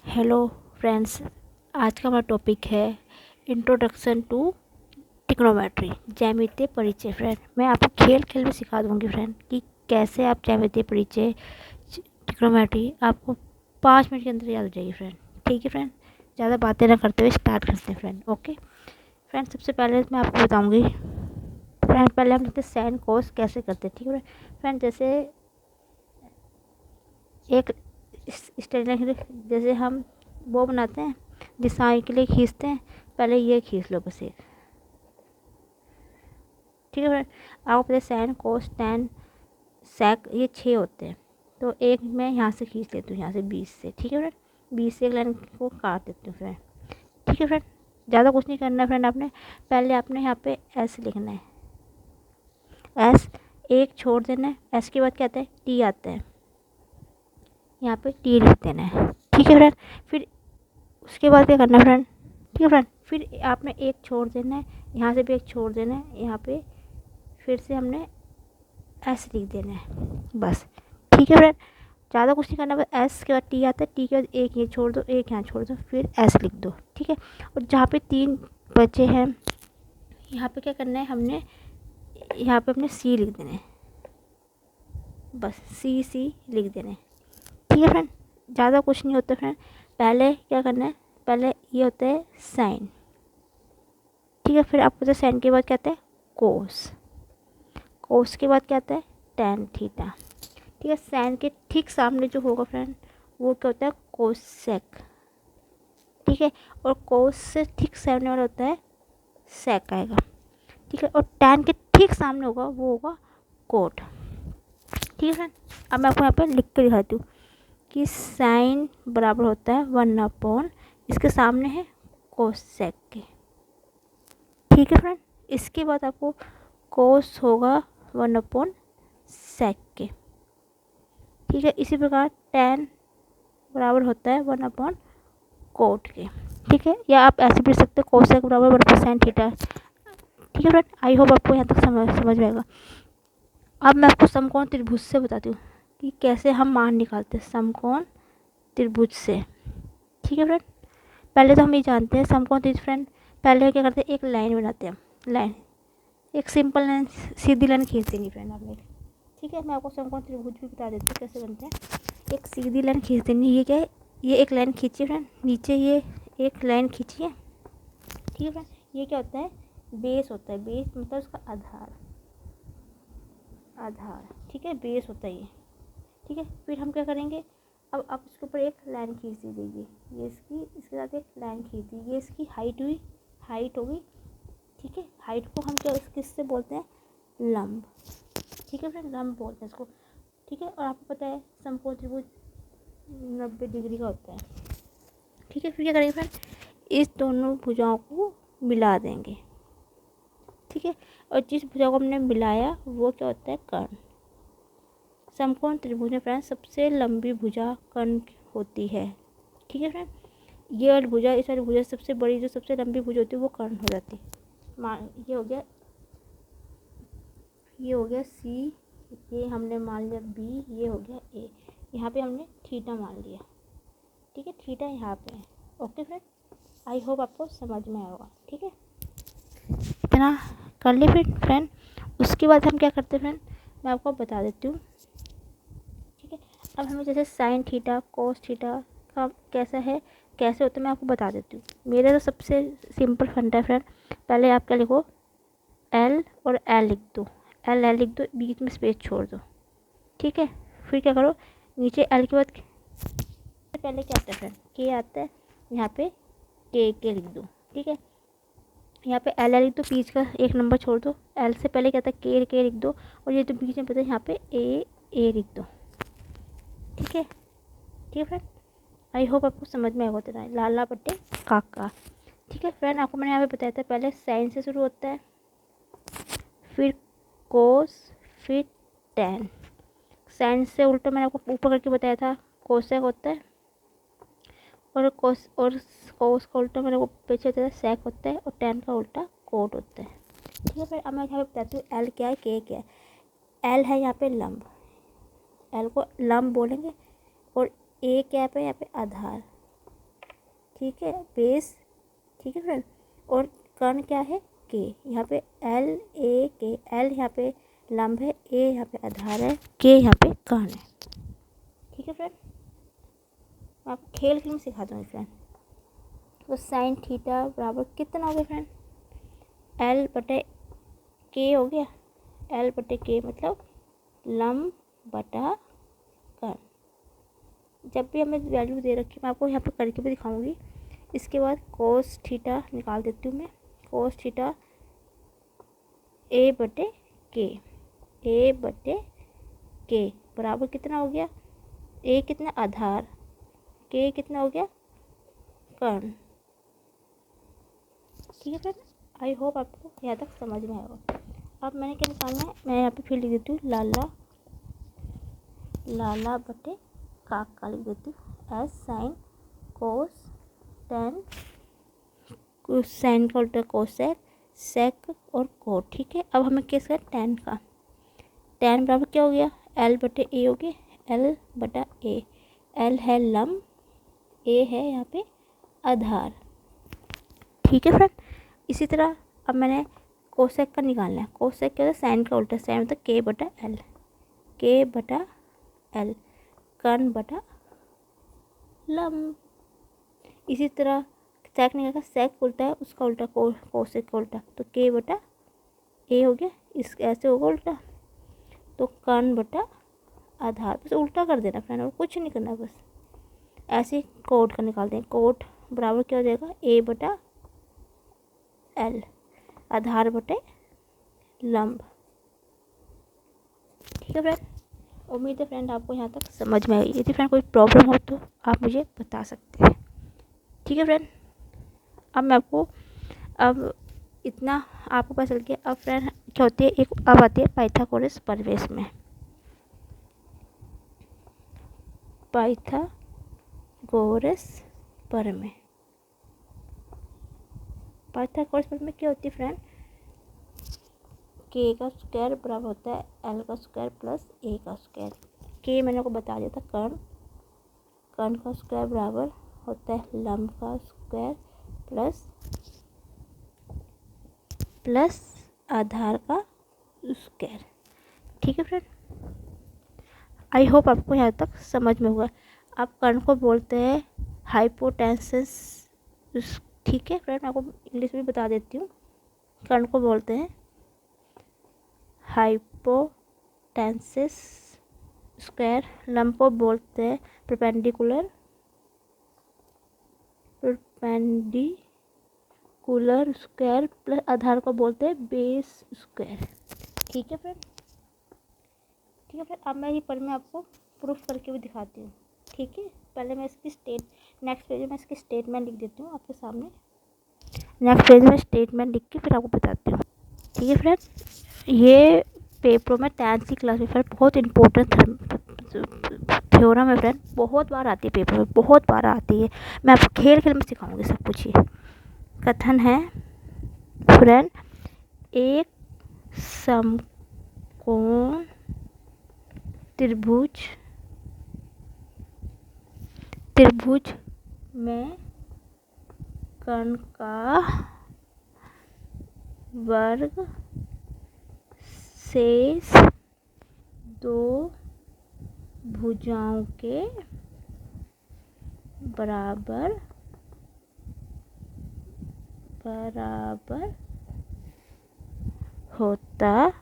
Hello friends, आज का हमारा टॉपिक है इंट्रोडक्शन टू ट्रिग्नोमेट्री, ज्यामितीय परिचय। फ्रेंड, मैं आपको खेल खेल में सिखा दूंगी फ्रेंड कि कैसे आप ज्यामितीय परिचय ट्रिग्नोमेट्री आपको 5 मिनट के अंदर याद हो जाएगी फ्रेंड। ठीक है फ्रेंड, ज़्यादा बातें ना करते हुए स्टार्ट करते हैं फ्रेंड। ओके फ्रेंड, सबसे पहले मैं आपको बताऊँगी फ्रेंड, पहले हम देखते हैं साइन कोस कैसे करते हैं। ठीक है फ्रेंड, जैसे एक स्टेटमेंट, जैसे हम वो बनाते हैं दिशाएं के लिए खींचते हैं, पहले ये खींच लो बस एक। ठीक है फ्रेंड, आपको पता है साइन कोस टैन सेक ये 6 होते हैं, तो एक मैं यहाँ से खींच लेती हूँ, यहाँ से 20 से। ठीक है फ्रेंड, 20 से एक लाइन को काट देती हूँ फ्रेंड। ठीक है फ्रेंड, ज़्यादा कुछ नहीं करना है फ्रेंड। आपने पहले आपने यहाँ पे एस लिखना है, एस एक छोड़ देना है, एस के बाद क्या आता है टी आता है, यहाँ पे टी लिख देना है। ठीक है फ्रेंड, फिर उसके बाद क्या करना है फ्रेंड, ठीक है फ्रेंड, फिर आपने एक छोड़ देना है, यहाँ से भी एक छोड़ देना है, यहाँ पे फिर से हमने एस लिख देना है बस। ठीक है फ्रेंड, ज़्यादा कुछ नहीं करना, बस एस के बाद टी आता है, टी के बाद एक ये छोड़ दो, एक यहाँ छोड़ दो, फिर एस लिख दो। ठीक है, और जहाँ पे 3 बचे हैं, यहाँ पे क्या करना है, हमने यहाँ पे अपने सी लिख देना है बस, सी लिख देना है। ठीक है फ्रेंड, ज़्यादा कुछ नहीं होता फ्रेंड। पहले क्या करना है, पहले ये होता है साइन। ठीक है, फिर आपको पता है साइन के बाद क्या आता है कोस, कोस के बाद क्या आता है टैन थीटा। ठीक है, साइन के ठीक सामने जो होगा फ्रेंड वो क्या होता है कोसेक। ठीक है, और कोस से ठीक सामने वाला होता है सेक आएगा। ठीक है, और टैन के ठीक सामने होगा वो होगा कोट। ठीक है फ्रेंड, अब मैं आपको यहाँ पे लिख के दिखाती हूँ कि साइन बराबर होता है 1/, इसके सामने है कोसेक के। ठीक है फ्रेंड, इसके बाद आपको कोस होगा 1/sec के। ठीक है, इसी प्रकार tan बराबर होता है 1/cot के। ठीक है, या आप ऐसे भी लिख सकते हैं कोसेक बराबर 1/sin थीटा। ठीक है फ्रेंड, आई होप आपको यहाँ तक समझ में आएगा। अब मैं आपको समकोण त्रिभुज से बताती हूँ कि कैसे हम मान निकालते हैं समकोण त्रिभुज से। ठीक है फ्रेंड, पहले तो हम ये जानते हैं समकोण त्रिभुज फ्रेंड, पहले क्या करते हैं एक लाइन बनाते हैं, लाइन एक सिंपल लाइन, सीधी लाइन खींच देंगे फ्रेंड आपने। ठीक है, मैं आपको समकोण त्रिभुज भी बता देती हूँ कैसे बनते हैं। एक सीधी लाइन खींच देनी, ये क्या है, ये एक लाइन खींचिए फ्रेंड, नीचे ये एक लाइन खींचिए। ठीक है फ्रेंड, ये क्या होता है बेस होता है, बेस मतलब उसका आधार, आधार। ठीक है, बेस होता है ये। ठीक है, फिर हम क्या करेंगे, अब आप इसके ऊपर एक लाइन खींच दीजिए, ये इसकी, इसके साथ एक लाइन खींच दी, ये इसकी हाइट हुई, हाइट होगी। ठीक है, हाइट को हम क्या किससे बोलते हैं लंब। ठीक है फ्रेंड, लंब बोलते हैं इसको। ठीक है, और आपको पता है समकोण त्रिभुज 90 डिग्री का होता है। ठीक है, फिर क्या करेंगे फ्रेंड, इस दोनों भुजाओं को मिला देंगे। ठीक है, और जिस भुजा को हमने मिलाया वो क्या होता है कर्ण। समकोण त्रिभुज में फ्रेंड सबसे लंबी भुजा कर्ण होती है। ठीक है फ्रेंड, ये वाली भुजा, इस वाली भुजा सबसे बड़ी, जो सबसे लंबी भुजा होती है वो कर्ण हो जाती है। मान ये हो गया, ये हो गया सी, ये हमने मान लिया बी, ये हो गया ए, यहाँ पे हमने थीटा मान लिया। ठीक है, थीटा यहाँ पे है। ओके फ्रेंड, आई होप आपको समझ में आया होगा। ठीक है, इतना कर ले फिर फ्रेंड। उसके बाद हम क्या करते हैं फ्रेंड, मैं आपको बता देती हूँ। ठीक है, अब हमें जैसे साइन थीटा कोस थीटा का कैसा है, कैसे होता है मैं आपको बता देती हूँ। मेरा तो सबसे सिंपल फंडा है फ्रेंड, पहले आप क्या लिखो एल और एल लिख दो, एल एल लिख दो, बीच में स्पेस छोड़ दो। ठीक है, फिर क्या करो, नीचे एल के बाद पहले क्या आता है फ्रेंड के आता है, यहाँ पे के लिख दो। ठीक है, यहाँ पे एल एल लिख दो, बीच का एक नंबर छोड़ दो, एल से पहले क्या आता है के लिख दो, और ये तो बीच में पता है यहाँ पे ए लिख दो। ठीक है, ठीक है फ्रेंड, आई होप आपको समझ में आएगा तेरा लाला बट्टे काका। ठीक है फ्रेंड, आपको मैंने यहाँ पे बताया था पहले साइन से शुरू होता है, फिर कोस, फिर टैन। साइन से उल्टा मैंने आपको ऊपर करके बताया था कोसेक होता है, और कोस का उल्टा मैंने वो पीछे बताया सेक होता है, और टैन का उल्टा कोट होता है। ठीक है, फिर अब मैं यहाँ पे बताती हूँ एल क्या है के क्या है। एल है यहाँ पे लंब, एल को लंब बोलेंगे, और ए क्या है यहाँ पे आधार। ठीक है, बेस, ठीक है फ्रेंड। और कर्ण क्या है, के, यहाँ पे एल ए के, एल यहाँ पे लंब है, ए यहाँ पे आधार है, के यहाँ पे कर्ण है, ठीक है फ्रेंड। मैं आपको खेल में सिखा दूँगी फ्रेंड। तो साइन थीटा बराबर कितना हो गया फ्रेंड, एल बटे के हो गया, एल बटे के मतलब लंब बटा कर्ण। जब भी हमें वैल्यू दे रखी है, मैं आपको यहाँ पे करके भी दिखाऊंगी। इसके बाद कोस थीटा निकाल देती हूँ मैं, कोस थीटा ए बटे के, ए बटे के बराबर कितना हो गया, ए कितना आधार, के कितना हो गया कर्ण, ठीक है फ्रेंड। आई होप आपको यहाँ तक समझ में आएगा। अब मैंने क्या निकालना है, मैं यहाँ पे फिर लिख देती हूँ लाला, लाला बटे का लिख देती हूँ S sine cos tan, sine का उल्टा कोसेक, सेक और कोट, ठीक है। अब हमें किसका टेन का, टेन बराबर क्या हो गया, एल बटे ए हो गया, एल बटा ए, एल है लंब, ए है यहाँ पे आधार, ठीक है फ्रेंड। इसी तरह अब मैंने कोसेक का निकालना है, कोसेक क्या होता है, साइन का उल्टा, साइन होता है के बटा एल, के बटा एल, कर्ण बटा लंब। इसी तरह सेक निकाल, सेक उल्टा है, उसका उल्टा कोसेक का उल्टा, तो के बटा ए हो गया, इस ऐसे होगा उल्टा, तो कर्ण बटा आधार, बस उल्टा कर देना फ्रेंड और कुछ नहीं करना, बस ऐसे कोट का निकाल दें। कोट बराबर क्या हो जाएगा, ए बटा एल, आधार बटे लंब, ठीक है फ्रेंड। उम्मीद है फ्रेंड आपको यहाँ तक समझ में आई। यदि फ्रेंड कोई प्रॉब्लम हो तो आप मुझे बता सकते हैं, ठीक है फ्रेंड। अब मैं आपको, अब इतना आपको पता चल गया। अब फ्रेंड क्या होती है, एक अब आती है पाइथागोरस परिवेश में, पाइथागोरस प्रमेय। पाइथागोरस प्रमेय में क्या होती है फ्रेंड, के का स्क्वायर बराबर होता है एल का स्क्वायर प्लस ए का स्क्वायर। के मैंने आपको बता दिया था कर्ण, कर्ण का स्क्वायर बराबर होता है लंब का स्क्वायर प्लस आधार का स्क्वायर, ठीक है फ्रेंड। आई होप आपको यहाँ तक समझ में होगा। अब कर्ण को बोलते हैं हाइपोटेन्सिस, ठीक है फ्रेंड। मैं आपको इंग्लिश में बता देती हूँ, कर्ण को बोलते हैं हाइपोटेन्सिस स्क्वायर, लंब को बोलते हैं परपेंडिकुलर स्क्वायर, प्लस आधार को बोलते हैं बेस स्क्वायर, ठीक है फ्रेंड। ठीक है फ्रेंड, अब मैं ये प्रमेय आपको प्रूफ करके भी दिखाती हूँ, ठीक है। पहले मैं इसकी नेक्स्ट पेज में इसकी स्टेटमेंट लिख देती हूँ आपके सामने, नेक्स्ट पेज में स्टेटमेंट लिख के फिर आपको बताती हूँ, ठीक है फ्रेंड। ये पेपरों में 10th की क्लास में फ्रेंड बहुत इंपॉर्टेंट थ्योरम है फ्रेंड, बहुत बार आती है पेपर में, बहुत बार आती है। मैं आपको खेल में सिखाऊंगी सब कुछ। ये कथन है फ्रेंड, एक समकोण त्रिभुज में कर्ण का वर्ग शेष दो भुजाओं के बराबर होता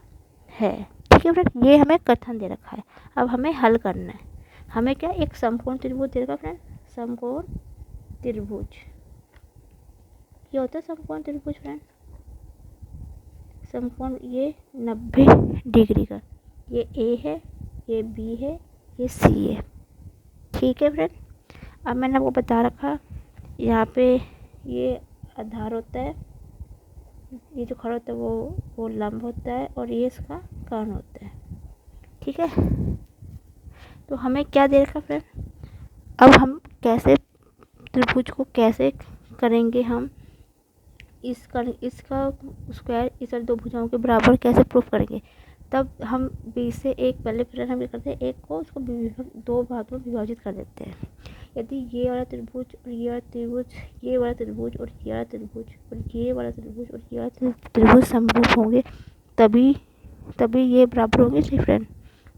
है, ठीक है फ्रेंड। ये हमें कथन दे रखा है, अब हमें हल करना है। हमें क्या, एक समकोण त्रिभुज दे रखा है फ्रेंड, समकोण त्रिभुज, ये होता है समकोण त्रिभुज फ्रेंड। समकोण ये 90 डिग्री का, ये ए है, ये बी है, ये सी है, ठीक है फ्रेंड। अब मैंने आपको बता रखा, यहाँ पे ये आधार होता है, ये जो खड़ा होता है वो लंब होता है, और ये इसका कर्ण होता है, ठीक है। तो हमें क्या दे रखा फ्रेंड, अब हम कैसे त्रिभुज को कैसे करेंगे, हम इसका स्क्वायर इस दो भुजाओं के बराबर कैसे प्रूफ करेंगे। तब हम बी से एक, पहले फ्रेंड हम क्या करते हैं, एक को उसको दो भाग में विभाजित कर देते हैं। यदि ये वाला त्रिभुज और ये वाला त्रिभुज, ये वाला त्रिभुज और ये वाला त्रिभुज और ये वाला त्रिभुज और ये वाला त्रिभुज समरूप होंगे तभी तभी ये बराबर होंगे। जी फ्रेंड,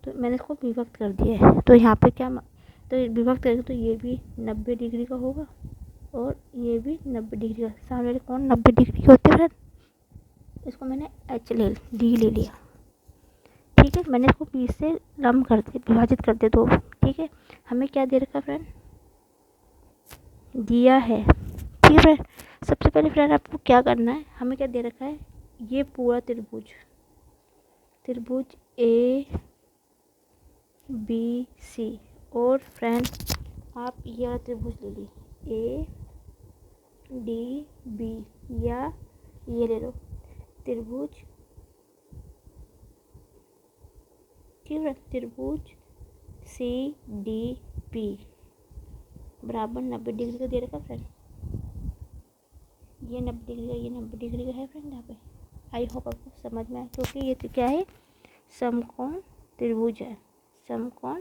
तो मैंने इसको विभक्त कर दिया है। तो यहाँ पे क्या, तो विभक्त करेंगे तो ये भी 90 डिग्री का होगा और ये भी 90 डिग्री का। सामने वाले कौन 90 डिग्री के होते हैं फ्रेंड? इसको मैंने डी ले लिया। ठीक है, मैंने इसको 20 से लंब कर दिया, विभाजित कर दिया। तो ठीक है, हमें क्या दे रखा फ्रेंड? दिया है। ठीक है फ्रेंड, सबसे पहले फ्रेंड आपको क्या करना है, हमें क्या दे रखा है? ये पूरा त्रिभुज ए बी सी, और फ्रेंड आप ये वाला त्रिभुज ले लीजिए ए डी बी, या ये ले लो त्रिभुज, ठीक है, त्रिभुज सी डी पी बराबर 90 डिग्री का दे रखा फ्रेंड। ये 90 डिग्री का, ये 90 डिग्री का है फ्रेंड यहाँ पे। आई होप आपको समझ में आए, क्योंकि ये तो क्या है? समकोण त्रिभुज है, समकोण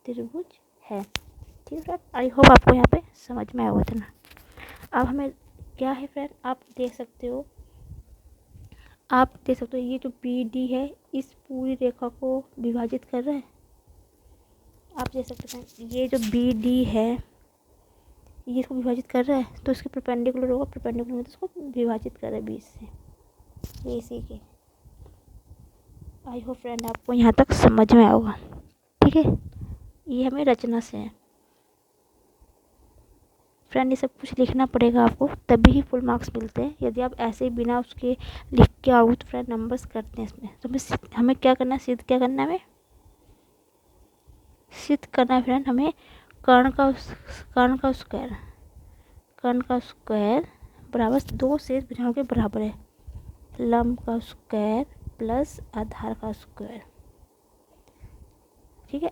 त्रिभुज है। ठीक है फ्रेंड, आई होप आपको यहाँ पे समझ में आया होगा इतना। अब हमें क्या है फ्रेंड, आप देख सकते हो ये जो बी डी है इस पूरी रेखा को विभाजित कर रहा है। आप देख सकते हैं ये जो बी डी है ये इसको विभाजित कर रहा है, तो इसके परपेंडिकुलर होगा, परपेंडिकुलर में तो इसको विभाजित कर रहा है 20 से, ये इसी के। आई होप फ्रेंड आपको यहाँ तक समझ में आएगा। ठीक है, ये हमें रचना से है फ्रेंड, ये सब कुछ लिखना पड़ेगा आपको, तभी ही फुल मार्क्स मिलते हैं। यदि आप ऐसे ही बिना उसके लिख के आओ तो फ्रेंड नंबर्स करते हैं इसमें। तो हमें क्या करना है, सिद्ध क्या करना है, हमें सिद्ध करना है फ्रेंड। हमें कर्ण का स्क्वायर बराबर दो शेष भुजाओं के बराबर है, लंब का स्क्वायर प्लस आधार का स्क्वायर। ठीक है,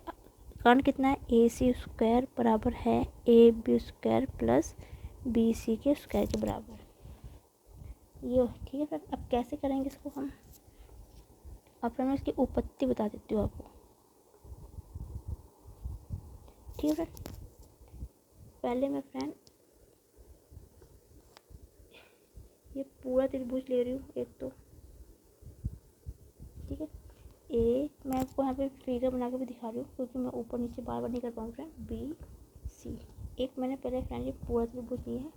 कर्ण कितना है? ए सी स्क्वायर बराबर है A B square plus B C के स्क्वायर के बराबर। ये ठीक है फ्रेंड, अब कैसे करेंगे इसको हम? अब फ्रेंड मैं इसकी उत्पत्ति बता देती हूँ आपको। ठीक है फ्रेंड, पहले मैं फ्रेंड ये पूरा त्रिभुज ले रही हूँ एक तो। ठीक है, ए मैं आपको यहाँ पे फिगर बना के भी दिखा रही हूँ, क्योंकि मैं ऊपर नीचे बार बार नहीं कर पाऊँ फ्रेंड। बी सी एक मैंने पहले फ्रेंड ये पूरा त्रिभुज लिया है,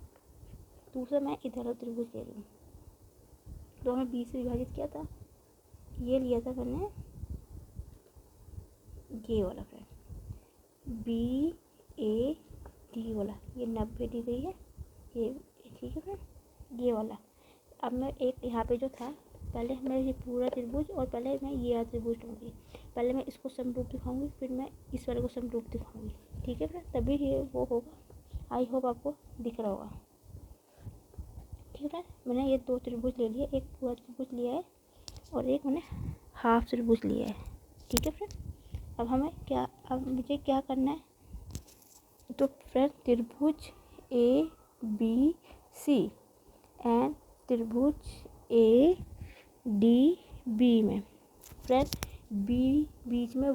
दूसरा मैं इधर वाला त्रिभुज ले रही हूँ। तो हमें बी से विभाजित किया था, ये लिया था मैंने ये वाला फ्रेंड बी ए डी वाला, ये 90 डिग्री है ये। ठीक है फ्रेंड, ये वाला। अब मैं एक यहाँ पे जो था, पहले मैं ये पूरा त्रिभुज और पहले मैं ये त्रिभुज लूँगी। पहले मैं इसको समरूप दिखाऊंगी, फिर मैं इस वाले को समरूप दिखाऊंगी। ठीक है फ्रेंड, तभी ये वो होगा। आई होप आपको दिख रहा होगा। ठीक है, मैंने ये दो त्रिभुज ले लिए, एक पूरा त्रिभुज लिया है और एक मैंने हाफ त्रिभुज लिया है। ठीक है फ्रेंड, अब मुझे क्या करना है? तो फ्रेंड त्रिभुज ए बी सी एंड त्रिभुज ए डी बी में फ्रेंड बी बीच में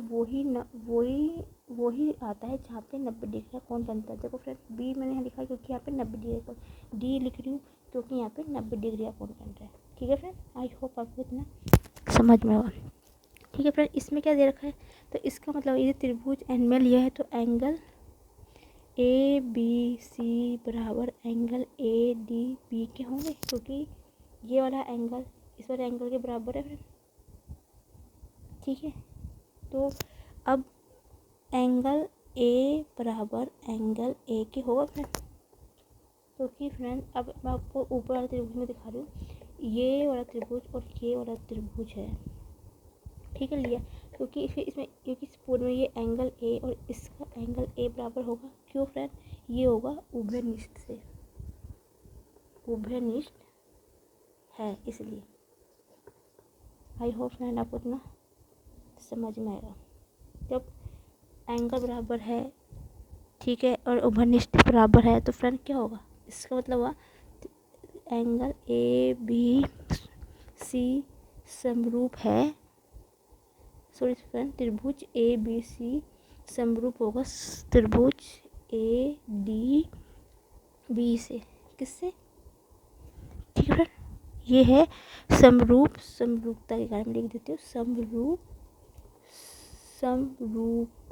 वही आता है जहाँ पे 90 डिग्री का कोण बनता है। देखो फ्रेंड, बी मैंने यहाँ लिखा है क्योंकि यहाँ पे 90 डिग्री का, डी लिख रही हूँ क्योंकि यहाँ पे 90 डिग्री का कोण बन रहा है। ठीक है फ्रेंड, आई होप आपको इतना समझ में आएगा। ठीक है फ्रेंड, इसमें क्या दे रखा है? तो इसका मतलब ये त्रिभुज एन में लिया है, तो एंगल ए बी सी बराबर एंगल ए डी बी के होंगे, क्योंकि ये वाला एंगल इस वाले एंगल के बराबर है फ्रेंड। ठीक है, तो अब एंगल ए बराबर एंगल ए के होगा फ्रेंड, क्योंकि फ्रेंड अब मैं आपको ऊपर वाले त्रिभुज में दिखा रही हूँ, ये वाला त्रिभुज और ये वाला त्रिभुज है। ठीक है, लिया क्योंकि क्योंकि इस पूरे में ये एंगल ए और इसका एंगल ए बराबर होगा। क्यों फ्रेंड? ये होगा उभयनिष्ठ से, उभयनिष्ठ है इसलिए। आई होप फ्रेंड आपको इतना समझ में आएगा। जब एंगल बराबर है, ठीक है, और उभयनिष्ठ बराबर है तो फ्रेंड क्या होगा? इसका मतलब हुआ एंगल ए बी सी समरूप है, सॉरी फ्रेंड त्रिभुज ए बी सी समरूप होगा त्रिभुज ए डी बी से, किससे, ठीक है फ्रेंड। ये है समरूपता के कारण, लिख देती हूँ समरूपता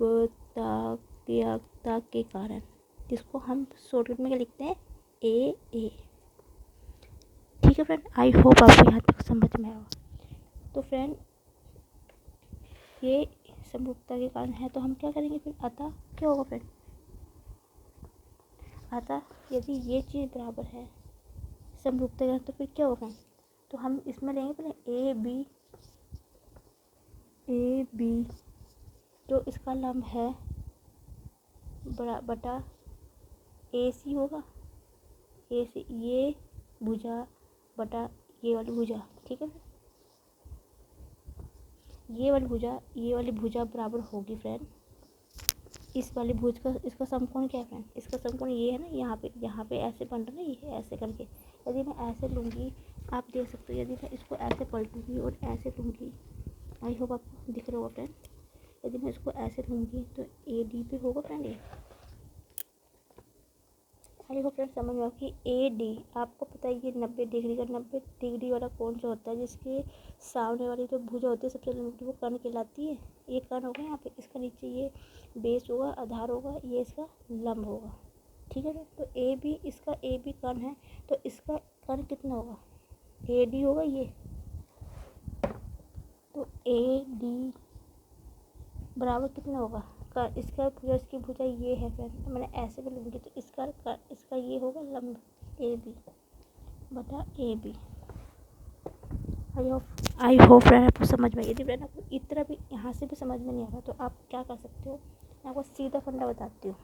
के कारण, जिसको हम शॉर्टकट में क्या लिखते हैं, ए। ठीक है फ्रेंड, आई होप आपको यहाँ तक समझ में आया। तो फ्रेंड ये समरूपता के कारण है, तो हम क्या करेंगे फिर, अतः क्या होगा फ्रेंड, अतः यदि ये चीज़ बराबर है समरूपता के कारण, तो फिर क्या होगा, तो हम इसमें लेंगे पहले ए बी जो इसका लंब है बटा ए सी होगा, ए सी ये भुजा बटा ये वाली भुजा, ठीक है। ये वाली भुजा बराबर होगी फ्रेंड इस वाली भुज का, इसका समकोण क्या है फ्रेंड, इसका समकोण ये है ना, यहाँ पे ऐसे बन रहा है ना, ये ऐसे करके, यदि मैं ऐसे लूँगी, आप देख सकते हो, यदि मैं इसको ऐसे पलटूँगी और ऐसे लूँगी, आई होप आपको दिख रहा होगा फ्रेंड, यदि मैं इसको ऐसे लूँगी तो ए डी पे होगा फ्रेंड ये, आई होप फ्रेंड समझ में आओ कि ए डी, आपको पता है ये 90 डिग्री का 90 डिग्री वाला कौन सा होता है, जिसके सामने वाली जो भुजा होती है सबसे लंबी, वो कर्ण कहलाती है। ये कर्ण होगा यहाँ पे, इसका नीचे ये बेस होगा, आधार होगा, ये इसका लंब होगा, ठीक है। तो ए बी, इसका ए बी कर्ण है, तो इसका कर्ण कितना होगा, ए डी होगा ये, तो ए डी बराबर कितना होगा, इसका भुजा, इसकी भुजा ये है फ्रेंड, तो मैंने ऐसे भी लूँगी, तो इसका ये होगा लंब ए बी बटा A B. I hope friend आपको समझ में, यदि फ्रेंड आपको इतना भी यहाँ से भी समझ में नहीं आ रहा, तो आप क्या कर सकते हो, मैं आपको सीधा फंडा बताती हूँ।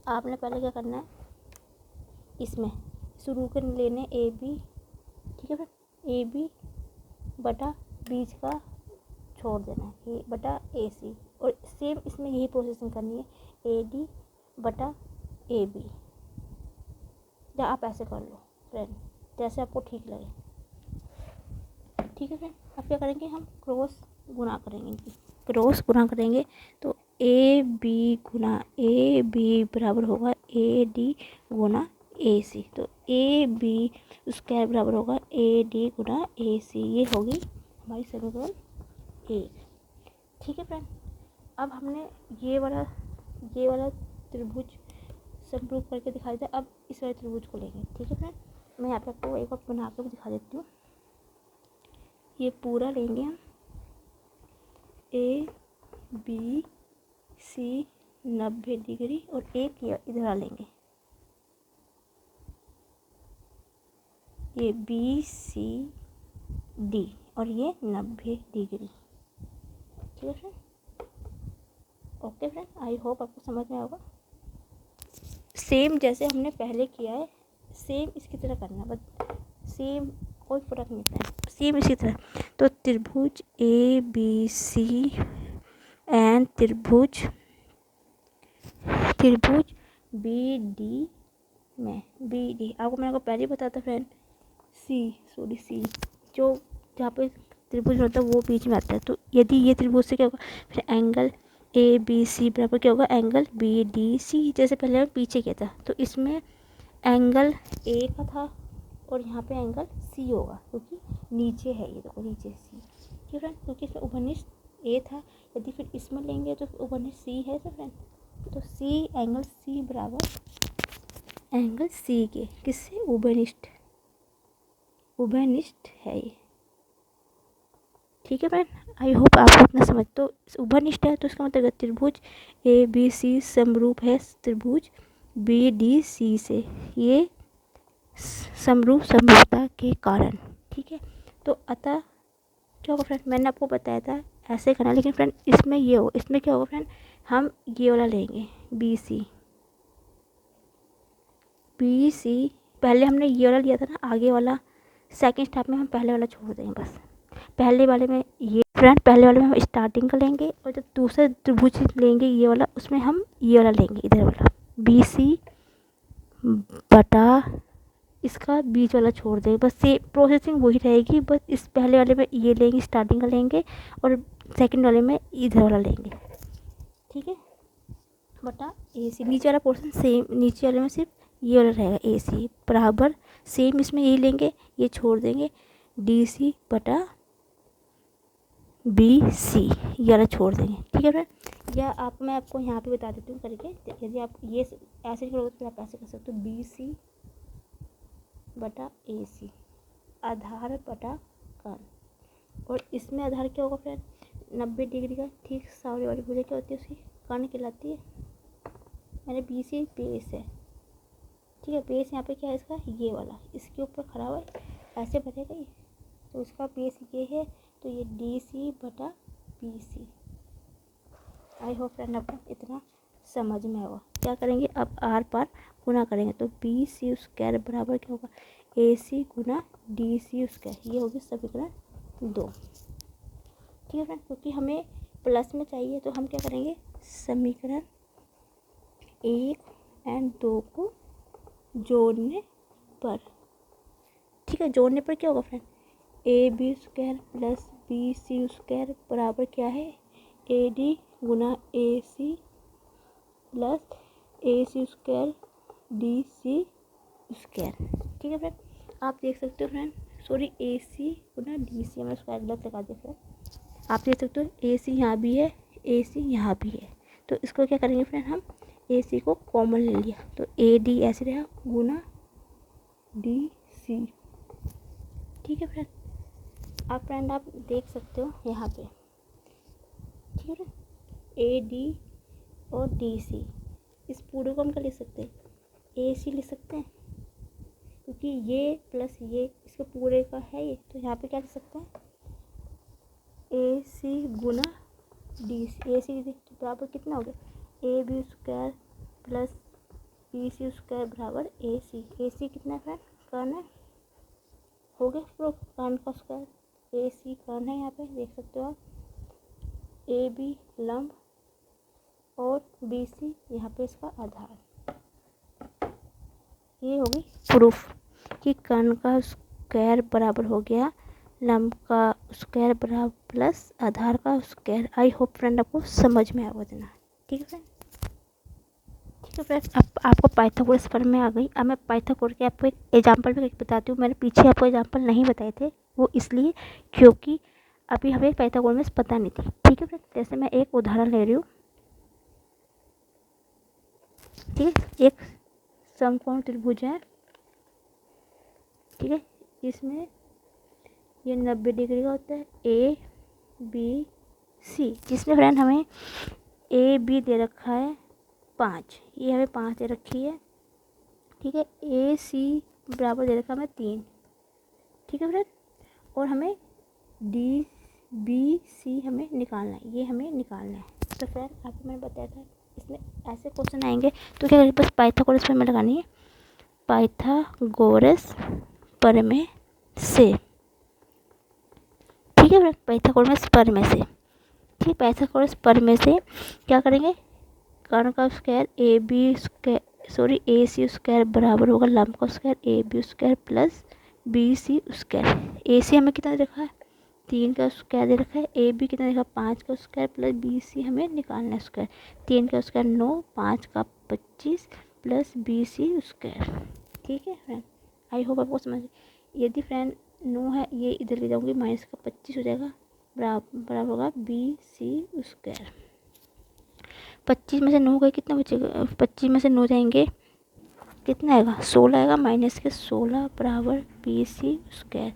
आपने पहले क्या करना है, इसमें शुरू कर लेने ए बी, ठीक है फ्रेंड, ए बी बटा बीच का छोड़ देना है, ए बटा ए सी, और सेम इसमें यही प्रोसेसिंग करनी है, ए डी बटा ए बी, या आप ऐसे कर लो फ्रेंड, जैसे आपको ठीक लगे, ठीक है फ्रेंड। अब क्या करेंगे, हम क्रॉस गुणा करेंगे, तो ए बी बराबर होगा ए डी गुना ए सी, तो ए बी स्क्वायर बराबर होगा ए डी गुना ए सी, ये होगी हमारी समीकरण 1, ठीक है फ्रेंड। अब हमने ये वाला त्रिभुज समरूप करके दिखा दिया, अब इस वाले त्रिभुज को लेंगे, ठीक है फ्रेंड। मैं यहाँ पे आपको एक बार बना कर दिखा देती हूँ, ये पूरा लेंगे हम, ए बी सी 90 डिग्री और एक इधर आ लेंगे, ये बी सी डी और ये 90 डिग्री, ठीक है friend. Okay friend, I hope आपको समझ में आएगा। सेम जैसे हमने पहले किया है, सेम इसकी तरह करना, बस सेम, कोई फर्क नहीं पड़ता है, सेम इसी तरह। तो त्रिभुज ए बी सी एंड त्रिभुज बी डी में बी डी, आपको मैंने को पहले ही बताया था फ्रेंड, सी जो जहाँ पे त्रिभुज होता है वो बीच में आता है, तो यदि ये त्रिभुज से क्या होगा, फिर एंगल ए बी सी बराबर क्या होगा, एंगल बी डी सी, जैसे पहले मैं पीछे किया था, तो इसमें एंगल ए का था और यहाँ पे एंगल सी होगा, क्योंकि नीचे है, ये देखो नीचे सी, ठीक है फ्रेंड, क्योंकि इसमें उभयनिष्ठ ए था, यदि फिर इसमें लेंगे तो उभयनिष्ठ सी है तो फ्रेंड, तो सी एंगल सी बराबर एंगल सी के किससे, उभयनिष्ठ है ये, ठीक है फ्रेंड। आई होप आपको इतना समझ, तो उभयनिष्ठ है तो इसका मतलब त्रिभुज ए बी सी समरूप है त्रिभुज बी डी सी से, ये समरूपता के कारण, ठीक है। तो अतः क्या होगा फ्रेंड, मैंने आपको बताया था ऐसे करना, लेकिन फ्रेंड इसमें क्या होगा फ्रेंड, हम ये वाला लेंगे बी सी, पहले हमने ये वाला लिया था ना, आगे वाला सेकंड स्टेप में हम पहले वाला छोड़ देंगे, बस पहले वाले में हम स्टार्टिंग का लेंगे, और जब दूसरा त्रिभुज लेंगे ये वाला, उसमें हम ये वाला लेंगे, इधर वाला बी सी बटा इसका बीच वाला छोड़ देंगे, बस ये प्रोसेसिंग वही रहेगी, बस इस पहले वाले में ये लेंगे, स्टार्टिंग का लेंगे, और सेकंड वाले में इधर वाला लेंगे, ठीक है। बटा ए सी, नीचे वाला पोर्शन सेम, नीचे वाले में सिर्फ ये वाला रहेगा ए सी बराबर सेम, इसमें ये लेंगे, ये छोड़ देंगे, डी सी बटा बी सी ये वाला छोड़ देंगे। ठीक है फ्रेंड, या आप मैं आपको यहाँ पे बता देती हूँ करके, यदि आप ये ऐसे करोगे तो आप ऐसे कर सकते हो, बी सी बटा ए सी आधार बटा कर्ण, और इसमें आधार क्या होगा फ्रेंड 90 डिग्री का ठीक सामने वाली भुजा क्या होती है उसकी कर्ण कहलाती है। मैंने बी सी बेस है, ठीक है, बेस यहाँ पे क्या है इसका ये वाला, इसके ऊपर खड़ा हुआ है ऐसे बनेगा ये, तो उसका बेस ये है, तो ये डी सी बटा B C. I hope friend आपको इतना समझ में आएगा। क्या करेंगे अब आर पार गुना करेंगे, तो बी सी स्क्वायर बराबर क्या होगा ए सी गुना डी सी स्क्वायर, ये होगी समीकरण 2। ठीक है फ्रेंड, क्योंकि हमें प्लस में चाहिए तो हम क्या करेंगे समीकरण 1 एंड 2 को जोड़ने पर, ठीक है, जोड़ने पर क्या होगा friend A B square plus B C square बराबर क्या है ए डी गुना A C plus A C square D C square. ठीक है फ्रेंड, आप देख सकते हो फ्रेंड, सॉरी ए सी गुना डी सी, हमें स्क्वायर गलत लगा दिया फ्रेंड। आप देख सकते हो ए सी यहाँ भी है, ए सी यहाँ भी है, तो इसको क्या करेंगे फ्रेंड हम ए सी को कॉमन ले लिया, तो ए डी ऐसे रहा गुना डी सी। ठीक है फ्रेंड, आप फ्रेंड आप देख सकते हो यहाँ पे, ठीक है ना, ए डी और डी सी, इस पूरे को हम क्या लिख सकते हैं ए सी लिख सकते हैं, क्योंकि ये प्लस ये इसके पूरे का है ये, तो यहाँ पे क्या लिख सकते हैं ए सी गुना डी सी, ए सी बराबर कितना हो गया A B square plus B C square बराबर ए सी कितना है फ्रेंड कर्ण है, हो गया प्रूफ कर्ण का स्क्वायर, ए सी कर्ण है, यहाँ पे देख सकते हो आप, ए बी लंब और बी सी यहाँ पे इसका आधार। ये होगी प्रूफ कि कर्ण का स्क्वायर बराबर हो गया लंब का स्क्वायर बराबर प्लस आधार का स्क्वायर। आई होप फ्रेंड आपको समझ में आएगा इतना। ठीक है फ्रेंड, ठीक है फ्रेंड, अब आपको पाइथागोरस फॉर्म में आ गई। अब मैं पाइथागोरस के आपको एक एग्जांपल भी बताती हूँ। मैंने पीछे आपको एग्जांपल नहीं बताए थे, वो इसलिए क्योंकि अभी हमें पाइथागोरस पता नहीं थी। ठीक है फ्रेंड, जैसे मैं एक उदाहरण ले रही हूँ, ठीक है, एक समकोण त्रिभुज है, ठीक है, इसमें ये 90 डिग्री का होता है ए बी सी, जिसमें फ्रेंड हमें ए बी दे रखा है 5, ये हमें 5 दे रखी है, ठीक है, ए सी बराबर दे रखा है हमें 3, ठीक है फ्रेंड, और हमें डी बी सी हमें निकालना है, ये हमें निकालना है। तो फ्रेंड आपको मैंने बताया था इसमें ऐसे क्वेश्चन आएंगे तो क्या करें, बस पाइथागोरस प्रमेय लगानी है, पाइथागोरस प्रमेय से, ठीक है फ्रेंड, पाइथागोरस प्रमेय से, ठीक, पाइथागोरस प्रमेय से क्या करेंगे, कर्ण का square A B square sorry A C square बराबर होगा लंब का square A B square plus B C square. A C हमें कितना दे रखा है 3 का स्क्वायर दे रखा है, ए बी कितना देखा 5 का स्क्वायर प्लस बी सी हमें निकालना है स्क्वायर, 3 का स्क्वायर 9, 5 का 25 प्लस बी सी स्क्वायर। ठीक है फ्रेंड, आई होप आपको समझ। यदि फ्रेंड 9 है, ये इधर ले जाऊँगी, माइनस का 25 हो जाएगा, बराबर होगा बी सी स्क्वायर। 25 में से 9 गए कितना बचेगा, 25 में से 9 जाएंगे कितना आएगा 16 आएगा, माइनस के 16 बराबर B C square.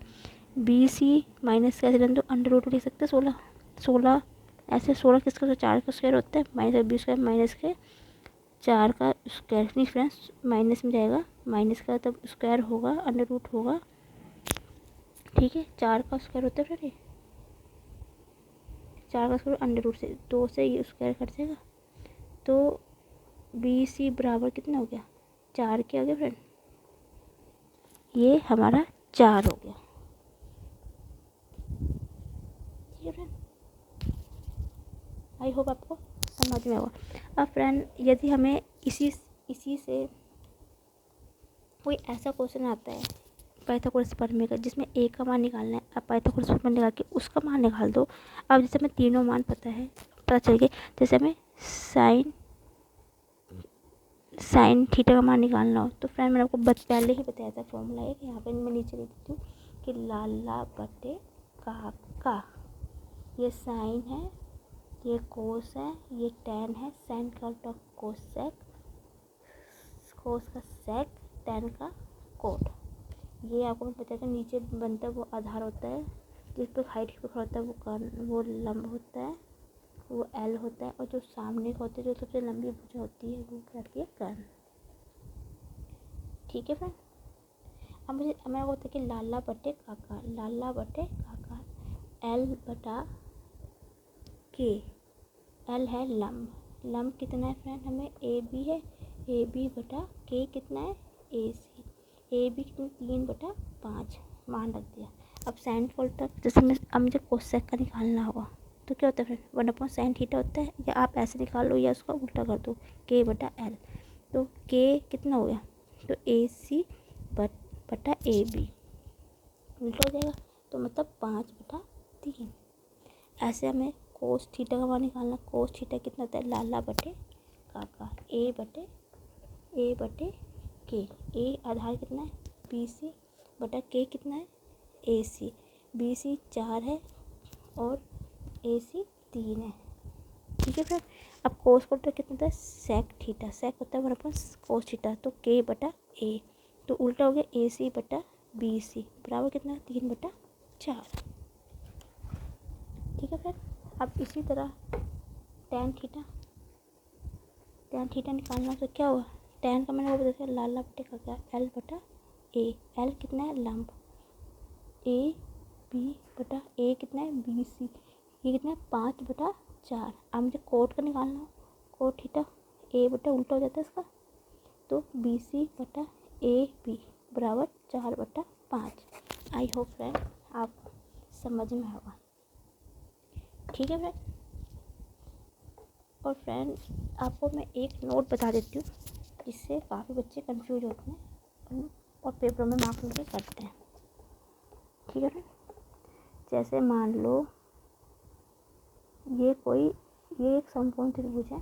B C minus कैसे रन दो अंडर रूट लिख सकते हैं 16, 16 ऐसे 16 किसका 4 का स्क्वायर होता है, माइनस बी स्क्वायर माइनस के 4 का स्क्वायर, नहीं फ्रेंड्स माइनस में जाएगा, माइनस का तब स्क्वायर होगा अंडर रूट होगा, ठीक है, 4 का स्क्वायर होता है फ्रेंड, 4 का स्क्वायर अंडर रूट से 2 से ये स्क्वायर कट जाएगा, तो बी सी बराबर कितना हो गया 4 के आ गया फ्रेंड, ये हमारा 4 हो गया। ठीक है फ्रेंड, आई होप आपको समझ में होगा। अब फ्रेंड यदि हमें इसी से कोई ऐसा क्वेश्चन आता है पाइथागोरस प्रमेय का जिसमें ए का मान निकालना है, अब पाइथागोरस प्रमेय निकाल के उसका मान निकाल दो। अब जैसे हमें तीनों मान पता चल गए, जैसे हमें साइन साइन थीटा का मान निकालना हो तो फ्रेंड मैंने आपको पहले ही बताया था फॉर्मूला है कि यहाँ पे मैं नीचे लिख देती हूँ कि लाला बटे का, ये साइन है, ये कोस है, ये टैन है, साइन का उल्टा कोसेक, कोस का सेक, टैन का कोट। ये आपको मैं बताया था नीचे बनता है वो आधार होता है, जिस पर हाइट पे खड़ा होता है वो कर्ण, वो लंब होता है, वो एल होता है, और जो सामने का होता है जो सबसे लंबी भुजा होती है वो कहती है कर्ण। ठीक है फ्रेंड। अब मैं बोलता कि लाला बटे काका, लाला बटे काका, एल बटा के, एल है लंब, लंब कितना है फ्रेंड हमें ए बी है, ए बी बटा के कितना है ए सी, ए बी कितना 3/5 मान रख दिया। अब साइन फोल्ड जैसे अब मुझे कोसेक का निकालना होगा तो क्या होता है फ्रेंड 1/sin थीटा होता है, या आप ऐसे निकाल लो या उसका उल्टा कर दो के बटा एल, तो के कितना हो गया तो ए सी बटा ए बी उल्टा हो जाएगा, तो मतलब 5/3। ऐसे हमें कोस थीटा का मान निकालना, कोस थीटा कितना होता है लाला बटे काका, ए बटे के, ए आधार कितना है बी सी बटा के कितना है ए सी, बी सी 4 है और ए सी 3 है। ठीक है फ्रेंड। अब कोस का कितना होता है सेक थीटा, सेक होता है हमारे पास कोस थीटा, तो के बटा ए, तो उल्टा हो गया ए सी बटा बी सी बराबर कितना है 3/4। ठीक है फ्रेंड। अब इसी तरह टैन थीटा निकालना तो क्या हुआ, टैन का मैंने वो बताया लाला बटे का क्या एल बटा ए, एल कितना है लंब, ए बी बटा ए कितना है बी सी, ये कितना है 5/4। अब मुझे कोट का निकालना हो, कोट थीटा ए बटा उल्टा हो जाता है इसका, तो बी सी बटा ए बी बराबर 4/5। आई होप फ्रेंड आप समझ में होगा। ठीक है फ्रेंड। और फ्रेंड आपको मैं एक नोट बता देती हूँ जिससे काफ़ी बच्चे कंफ्यूज होते हैं और पेपर में मार्क्स लेके करते हैं। ठीक है फ्रेंड। जैसे मान लो ये एक समकोण त्रिभुज है,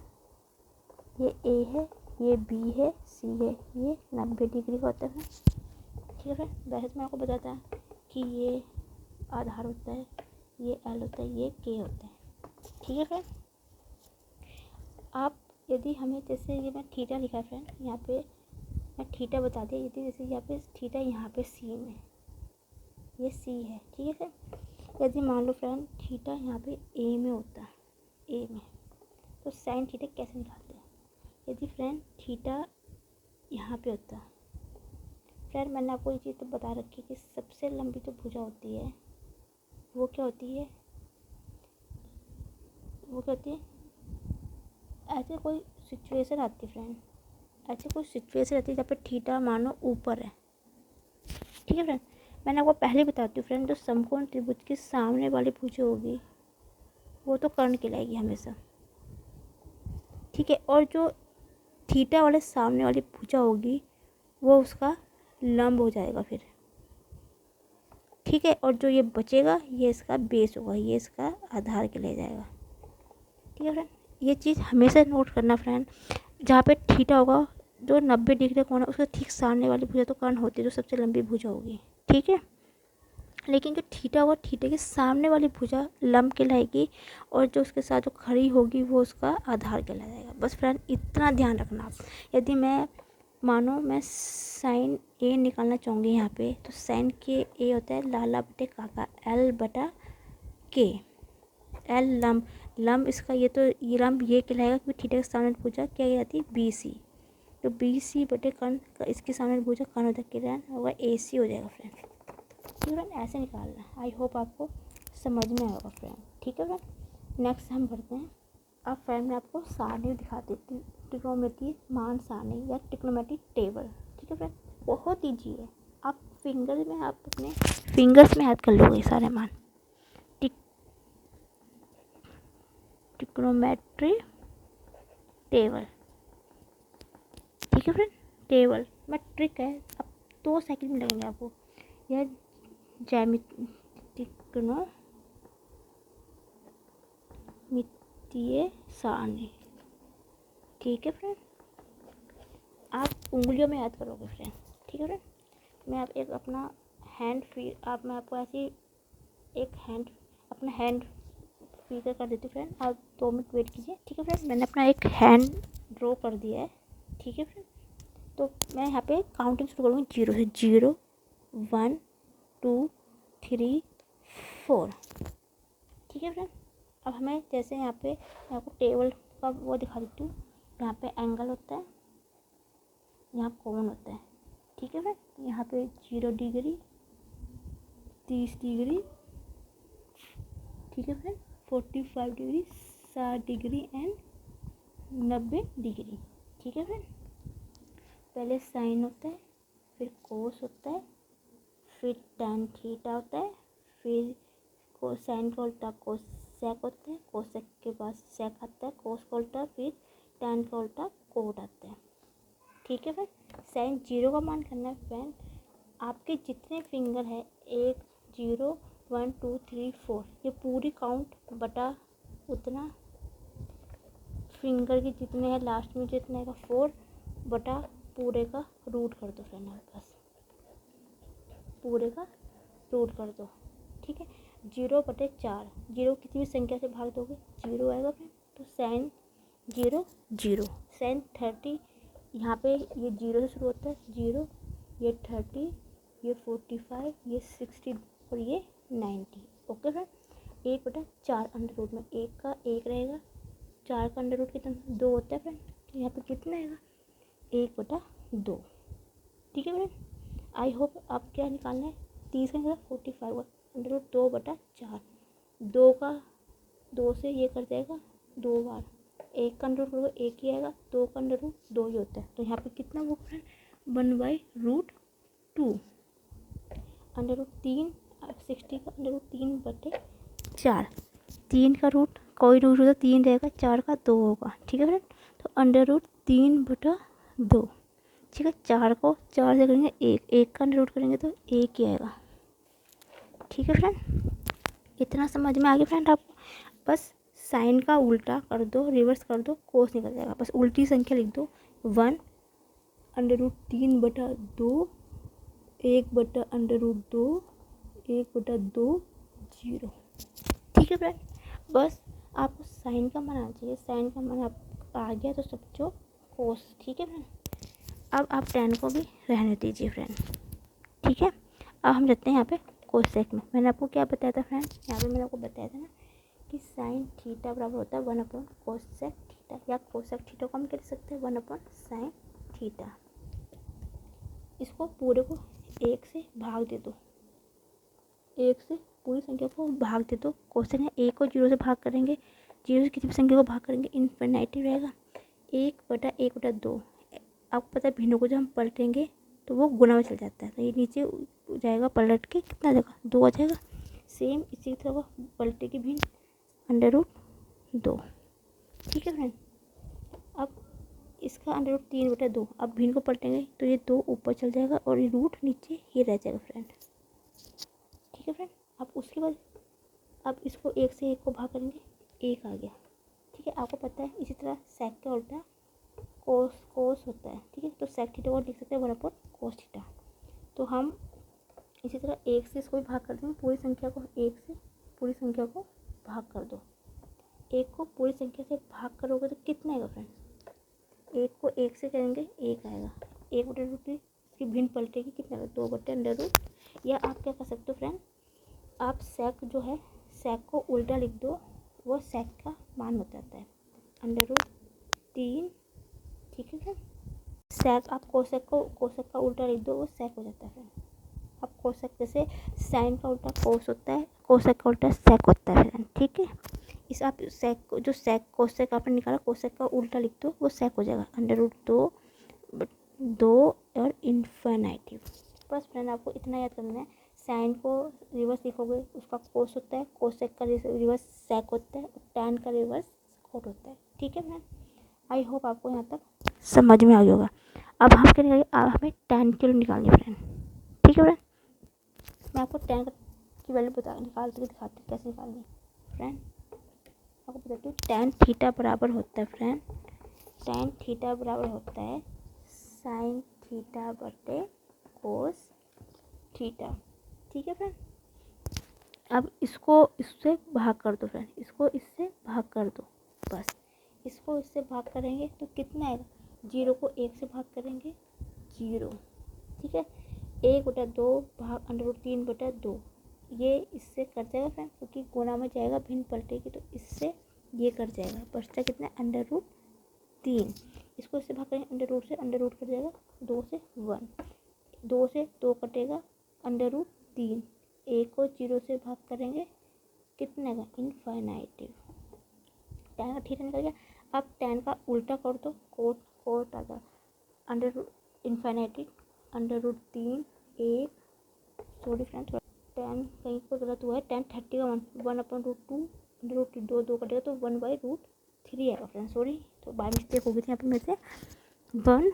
ये ए है, ये बी है, सी है, ये 90 डिग्री का होता है। ठीक है फ्रेंड। वैसे तो मैं आपको बताता है कि ये आधार होता है, ये एल होता है, ये के होता है। ठीक है फ्रेंड। आप यदि हमें जैसे ये मैं थीटा लिखा है फ्रेंड, यहाँ पे मैं थीटा बता दिया, यदि जैसे यहाँ पे थीटा यहाँ पे सी में, ये सी है। ठीक है फ्रेंड। यदि मान लो फ्रेंड थीटा यहाँ पे ए में होता है, ए में, तो साइन थीटा कैसे निकालते हैं। यदि फ्रेंड थीटा यहाँ पे होता है फ्रेंड, मैंने आपको ये चीज़ तो बता रखी है कि सबसे लंबी जो भुजा होती है वो क्या होती है, वो क्या होती है, ऐसे कोई सिचुएशन आती है फ्रेंड, ऐसे कोई सिचुएशन आती है जहाँ पे थीटा मानो ऊपर है। ठीक है फ्रेंड। मैंने आपको पहले बताती हूँ फ्रेंड, जो समकोण त्रिभुज के सामने वाली भुजा होगी वो तो कर्ण कहलाएगी हमेशा। ठीक है। और जो थीटा वाले सामने वाली भुजा होगी वो उसका लंब हो जाएगा फिर। ठीक है। और जो ये बचेगा ये इसका बेस होगा, ये इसका आधार के ले जाएगा। ठीक है फ्रेंड। ये चीज़ हमेशा नोट करना फ्रेंड, जहाँ पे थीटा होगा जो 90 डिग्री कोण है उसके ठीक सामने वाली भुजा तो कर्ण होती है, जो सबसे लंबी भुजा होगी। ठीक है। लेकिन जो थीटा होगा थीटे के सामने वाली भुजा लंब कहलाएगी, और जो उसके साथ जो खड़ी होगी वो उसका आधार कहलाएगा। बस फ्रेंड इतना ध्यान रखना आप। यदि मैं मानो मैं साइन ए निकालना चाहूँगी यहाँ पे, तो साइन के ए होता है लाला बटे काका, एल बटा के, एल लंब इसका ये लंब ये कहलाएगा क्योंकि थीटा के सामने भुजा क्या कहलाती है बी सी, तो बी सी बटे कर्ण इसके सामने भुजा कर्ण होता है होगा ए सी हो जाएगा फ्रेंड। ठीक है फ्रेंड। ऐसे निकालना है। आई होप आपको समझ में आएगा फ्रेंड। ठीक है फ्रेंड। नेक्स्ट हम बढ़ते हैं। अब फ्रेंड मैं आपको सारणी दिखा देती हूँ, ट्रिग्नोमेट्री मान सारणी या ट्रिग्नोमेट्री टेबल। ठीक है फ्रेंड। बहुत ईजी है, आप अपने फिंगर्स में याद कर लोगे सारे मान। Trigonometry table. ठीक है फ्रेंड। टेबल में ट्रिक है, अब 2 सेकंड में लगेंगे आपको। यह ज्यामितीय सारणी। ठीक है फ्रेंड। आप उंगलियों में याद करोगे फ्रेंड, ठीक है फ्रेंड। मैं आप एक अपना मैं आपको ऐसी एक अपना हैंड फिगर कर देती हूँ फ्रेंड। आप 2 मिनट वेट कीजिए, ठीक है फ्रेंड। मैंने अपना एक हैंड ड्रॉ कर दिया है, ठीक है फ्रेंड। तो मैं यहाँ पे काउंटिंग शुरू करूँगी 0 से। 0 1 2 3 4, ठीक है फ्रेंड। अब हमें जैसे यहाँ पे मैं आपको टेबल का वो दिखा देती हूँ। यहाँ पे एंगल होता है, यहाँ कोण होता है, ठीक है फ्रेंड। यहाँ पे 0 डिग्री, 30 डिग्री, ठीक है friend, 45 degree, 60 degree and 90 degree, ठीक है फ्रेंड। पहले साइन होता है, फिर कोस होता है, फिर tan थीटा होता है, फिर साइन का उल्टा कोसेक होता है, कोसेक के बाद सेक आता है, कोस का उल्टा, फिर tan का उल्टा कोट आता है, ठीक है फ्रेंड। साइन 0 का मान करना है फ्रेंड। आपके जितने फिंगर है 1 0 1 2 3 4, ये पूरी काउंट बटा उतना फिंगर के जितने हैं लास्ट में जितने का 4 बटा पूरे का रूट कर दो फ्रेंड। आप बस पूरे का रूट कर दो, ठीक है। 0/4, 0 किसी भी संख्या से भाग दोगे 0 आएगा फ्रेंड। तो साइन 0 0, साइन 30, यहाँ पे ये 0 से शुरू होता है, 0, ये 30, ये 45, ये 60 और ये 90, ओके फ्रेंड। 1/4 अंडर रूट में 1 का 1 रहेगा, 4 का अंडर रूट कितना 2 होता है फ्रेंड। तो यहाँ पे कितना आएगा 1/2, ठीक है फ्रेंड। आई होप आप क्या निकालना है 30 का 45 का अंडर रूट 2/4, 2 से ये कर जाएगा 2 बार, 1 का अंडर रूट 1 ही आएगा, 2 का अंडर रूट 2 ही होता है। तो यहाँ पे कितना वो फ्रेंड 1/√2 अंडर रूट 3, 60 का अंडर रूट 3/4, 3 का रूट कोई रूट होता 3 रहेगा, 4 का 2 होगा, ठीक है फ्रेंड। तो अंडर रूट 3/2, ठीक है। 4 को 4 से करेंगे 1 का अंडर रूट करेंगे तो 1 ही आएगा, ठीक है फ्रेंड। इतना समझ में आ गया फ्रेंड आपको। बस साइन का उल्टा कर दो, रिवर्स कर दो, कोस निकल जाएगा। बस उल्टी संख्या लिख दो 1/√3/2, 1/√2, 1/2 0, ठीक है फ्रेंड। बस आपको साइन का मान आना चाहिए, साइन का मान आप आ गया तो समझो कोस, ठीक है फ्रेंड। अब आप tan को भी रहने दीजिए फ्रेंड, ठीक है। अब हम जाते हैं यहाँ पे कोसेक में। मैंने आपको क्या बताया था फ्रेंड, यहाँ पे मैंने आपको बताया था ना कि साइन थीटा बराबर होता है 1/कोसेक थीटा, या कोसेक थीटा को हम कह सकते हैं 1/साइन थीटा। इसको पूरे को 1 से भाग दे दो, 1 से पूरी संख्या को भाग दे दो। कोसेक है 1 को 0 से भाग करेंगे, 0 से किसी भी संख्या को भाग करेंगे इन्फिनिटी रहेगा। 1/1/2, आपको पता है भिन्नों को जब हम पलटेंगे तो वो गुना में चल जाता है, तो ये नीचे जाएगा पलट के कितना जाएगा 2 आ जाएगा। सेम इसी तरह पलटे की भिन्न अंडर रूट 2, ठीक है फ्रेंड। अब इसका अंडर रूट 3/2, अब भिन्न को पलटेंगे तो ये 2 ऊपर चल जाएगा और ये रूट नीचे ही रह जाएगा फ्रेंड, ठीक है फ्रेंड। अब उसके बाद अब इसको 1 से 1 को भाग करेंगे, 1 आ गया, ठीक है। आपको पता है इसी तरह सेक का उल्टा कोस होता है, ठीक है। तो सेक थीटा को लिख सकते हैं 1/कोस थीटा। तो हम इसी तरह 1 से इसको भी भाग कर देंगे, पूरी संख्या को 1 से पूरी संख्या को भाग कर दो। 1 को पूरी संख्या से भाग करोगे तो कितना आएगा फ्रेंड, 1 को 1 से करेंगे 1 आएगा, 1/√3 इसकी भिन्न पलटेगी कितना आएगा 2/√। या आप क्या कर सकते हो फ्रेंड, आप सेक जो है सेक को उल्टा लिख दो, वो सेक का मान हो जाता है अंडर रूट 3, ठीक है फ्रेंड। सेक आप कोसेक का उल्टा लिख दो, वो सेक हो जाता है फ्रेंड। अब कोसेक जैसे साइन का उल्टा कोस होता है, कोसेक का उल्टा सेक होता है फ्रेंड, ठीक है। इस आप सेक को जो सेक कोसेक आपने निकाला कोसेक का उल्टा लिख दो, वो सेक हो जाएगा अंडर रूट 2 और इन्फिनिटी। बस फ्रेंड आपको इतना याद करना है। साइन को रिवर्स लिखोगे उसका कोस होता है, कोसेक का रिवर्स सेक होता है, और टैन का रिवर्स कोट होता है, ठीक है फ्रेंड। आई होप आपको यहाँ तक समझ में आ गया होगा। अब हम क्या निकालेंगे, अब हमें tan की वैल्यू निकालनी है फ्रेंड, ठीक है फ्रेंड। मैं आपको tan की वैल्यू निकाल के दिखाती हूँ कैसे निकालनी है फ्रेंड। आपको बताती हूँ tan थीटा बराबर होता है फ्रेंड, tan थीटा बराबर होता है साइन थीटा बटे कोस थीटा। ठीक है फ्रेंड, अब इसको इससे भाग कर दो फ्रेंड, इसको इससे भाग कर दो, बस इसको इससे भाग करेंगे तो कितना आएगा, 0 को 1 से भाग करेंगे 0। ठीक है, 1/2 भाग √3/2, ये इससे कट जाएगा फ्रेंड, क्योंकि गुणा में जाएगा भिन्न पलटेगी तो इससे ये कट जाएगा, बचता कितना √3। इसको इससे भाग करेंगे अंडर से, अंडर रूट कट जाएगा 2 से 1, 2 से 2 कटेगा √3, 1 को 0 से भाग करेंगे कितने का, इनफाइनाइटिव। tan का थीटा निकल गया। अब tan का उल्टा कर दो, कोट आ गया अंडर इनफाइनाइटिव √3, 1 सॉरी फ्रेंड tan कहीं पर गलत हुआ है, tan 30 का 1/√2, √2 2 कटेगा तो 1/√3 आएगा फ्रेंड, सॉरी तो बाय मिस्टेक हो गई थी यहाँ पे मेरे से 1।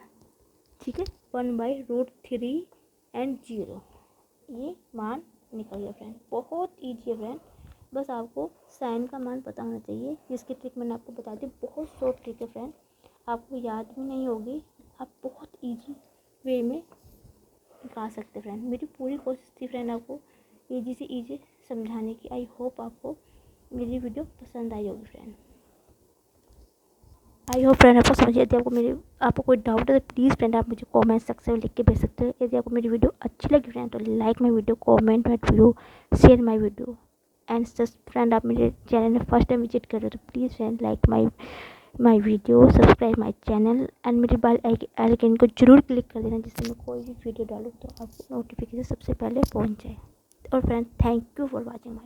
ठीक है, 1/√3 एंड 0, ये मान निकल गया फ्रेंड। बहुत ईजी है फ्रेंड, बस आपको साइन का मान पता होना चाहिए, जिसकी ट्रिक मैंने आपको बता दी। बहुत शॉर्ट ट्रिक है फ्रेंड, आपको याद भी नहीं होगी, आप बहुत ईजी वे में निकाल सकते फ्रेंड। मेरी पूरी कोशिश थी फ्रेंड आपको ईजी से ईजी समझाने की। आई होप आपको मेरी वीडियो पसंद आई होगी फ्रेंड। आई होप फ्रेंड आपको समझिए। यदि आपको कोई डाउट है तो प्लीज़ फ्रेंड आप मुझे कमेंट सेक्शन में लिख के भेज सकते हो। यदि आपको मेरी वीडियो अच्छी लगी फ्रेंड तो like my video, comment my video, share my video and just friend आप मेरे चैनल में फर्स्ट टाइम विजिट कर रहे हो तो please friend like my video, subscribe my channel and मेरे बेल आइकन को जरूर क्लिक कर देना, जिससे मैं कोई भी वीडियो डालूँ तो आपको नोटिफिकेशन सबसे पहले पहुँच जाए। और friend thank you for watching my